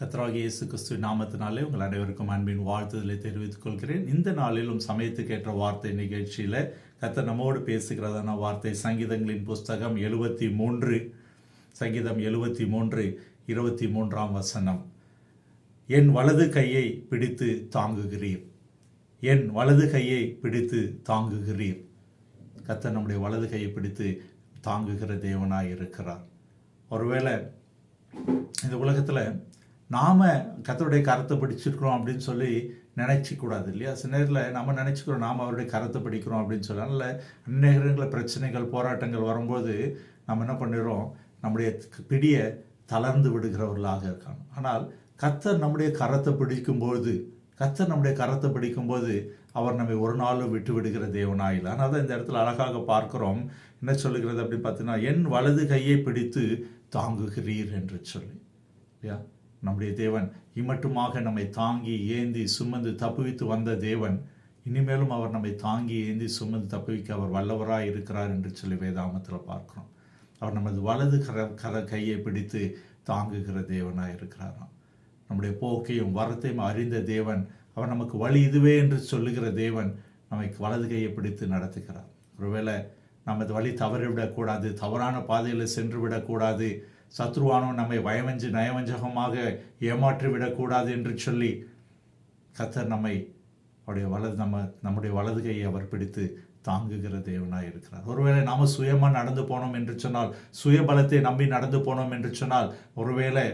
கர்த்தராகிய இயேசு கிறிஸ்துவின் நாமத்தினாலே உங்கள் அனைவருக்கும் அன்பின் வாழ்த்துதலை தெரிவித்துக் கொள்கிறேன். இந்த நாளிலும் சமயத்துக்கேற்ற வார்த்தை நிகழ்ச்சியில் கர்த்தர் நம்மோடு பேசுகிறதான வார்த்தை சங்கீதங்களின் புஸ்தகம் 73 சங்கீதம் 73 23ஆம் வசனம். என் வலது கையை பிடித்து தாங்குகிறீர், என் வலது கையை பிடித்து தாங்குகிறீர். கர்த்தர் நம்முடைய வலது கையை பிடித்து தாங்குகிற தேவனாய் இருக்கிறார். ஒருவேளை இந்த உலகத்தில் நாம் கர்த்தருடைய கரத்தை பிடிச்சிருக்கிறோம் அப்படின்னு சொல்லி நினைச்சிக்கூடாது இல்லையா? சில நேரத்தில் நம்ம நினச்சிக்கிறோம் நாம் அவருடைய கரத்தை பிடிக்கிறோம் அப்படின்னு சொல்லி. அதனால் அநேகங்களில் பிரச்சனைகள் போராட்டங்கள் வரும்போது நம்ம என்ன பண்ணிடுறோம், நம்முடைய பிடியை தளர்ந்து விடுகிறவர்களாக இருக்காங்க. ஆனால் கர்த்தர் நம்முடைய கரத்தை பிடிக்கும்போது அவர் நம்மை ஒரு நாளும் விட்டு விடுகிற தேவனாயில்லை. ஆனால் தான் இந்த இடத்துல அழகாக பார்க்கிறோம். என்ன சொல்லுகிறது அப்படின்னு பார்த்தீங்கன்னா, என் வலது கையை பிடித்து தாங்குகிறீர் என்று சொல்லி. இல்லையா? நம்முடைய தேவன் இம்மட்டுமாக நம்மை தாங்கி ஏந்தி சுமந்து தப்புவித்து வந்த தேவன் இனிமேலும் அவர் நம்மை தாங்கி ஏந்தி சுமந்து தப்புவிக்க அவர் வல்லவராய் இருக்கிறார் என்று சொல்லி வேதாகமத்தில் பார்க்கிறோம். அவர் நமது வலது கையை பிடித்து தாங்குகிற தேவனாய் இருக்கிறாராம். நம்முடைய போக்கையும் வரத்தையும் அறிந்த தேவன், அவர் நமக்கு வழி இதுவே என்று சொல்லுகிற தேவன் நம்மை வலது கையை பிடித்து நடத்துகிறார். ஒருவேளை நமது வழி தவறிவிடக்கூடாது, தவறான பாதையில் சென்று விடக்கூடாது, சத்ருவானோ நம்மை நயவஞ்சகமாக ஏமாற்றிவிடக்கூடாது என்று சொல்லி கர்த்தர் நம்மை நம்முடைய வலது கையை அவர் பிடித்து தாங்குகிற தேவனாய் இருக்கிறார். ஒருவேளை நாம் சுயமாக நடந்து போனோம் என்று சொன்னால், சுயபலத்தை நம்பி நடந்து போனோம் என்று சொன்னால், ஒருவேளை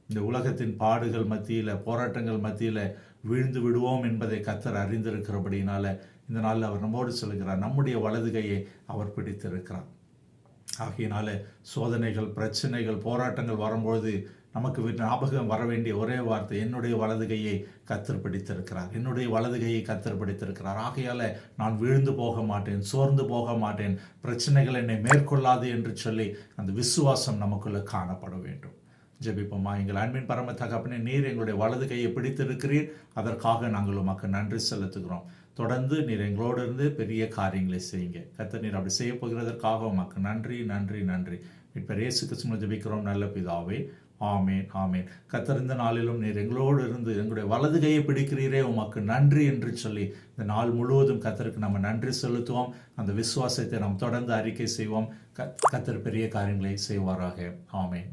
இந்த உலகத்தின் பாடுகள் மத்தியில் போராட்டங்கள் மத்தியில் வீழ்ந்து விடுவோம் என்பதை கர்த்தர் அறிந்திருக்கிறபடினால இந்த நாளில் அவர் நம்மோடு சொல்கிறார், நம்முடைய வலது கையை அவர் பிடித்திருக்கிறார். ஆகையினால சோதனைகள், பிரச்சனைகள், போராட்டங்கள் வரும்பொழுது நமக்கு ஞாபகம் வர வேண்டிய ஒரே வார்த்தை, என்னுடைய வலது கையை கர்த்தர் பிடித்திருக்கிறார், என்னுடைய வலது கையை கர்த்தர் பிடித்திருக்கிறார். ஆகையால் நான் வீழ்ந்து போக மாட்டேன், சோர்ந்து போக மாட்டேன், பிரச்சனைகள் என்னை மேற்கொள்ளாது என்று சொல்லி அந்த விசுவாசம் நமக்குள்ள காணப்பட வேண்டும். ஜெபிப்போமா. எங்கள் அன்பின் பரம தகப்பனே, நீர் எங்களுடைய வலது கையை பிடித்திருக்கிறீர், அதற்காக நாங்கள் உமக்கு நன்றி செலுத்துகிறோம். தொடர்ந்து நீர் எங்களோடு இருந்து பெரிய காரியங்களை செய்யுங்க கர்த்தர். நீர் அப்படி செய்ய போகிறதற்காக உமக்கு நன்றி நன்றி நன்றி. மீட்பர் இயேசு கிறிஸ்துவின் ஜெபிக்கிறோம் நல்ல பிதாவே, ஆமேன் ஆமேன். கர்த்தர் இந்த நாளிலும் நீர் எங்களோடு இருந்து எங்களுடைய வலது கையை பிடிக்கிறீரே, உமக்கு நன்றி என்று சொல்லி இந்த நாள் முழுவதும் கர்த்தருக்கு நம்ம நன்றி செலுத்துவோம். அந்த விசுவாசத்தை நாம் தொடர்ந்து அறிக்கை செய்வோம். கர்த்தர் பெரிய காரியங்களை செய்வாராக. ஆமேன்.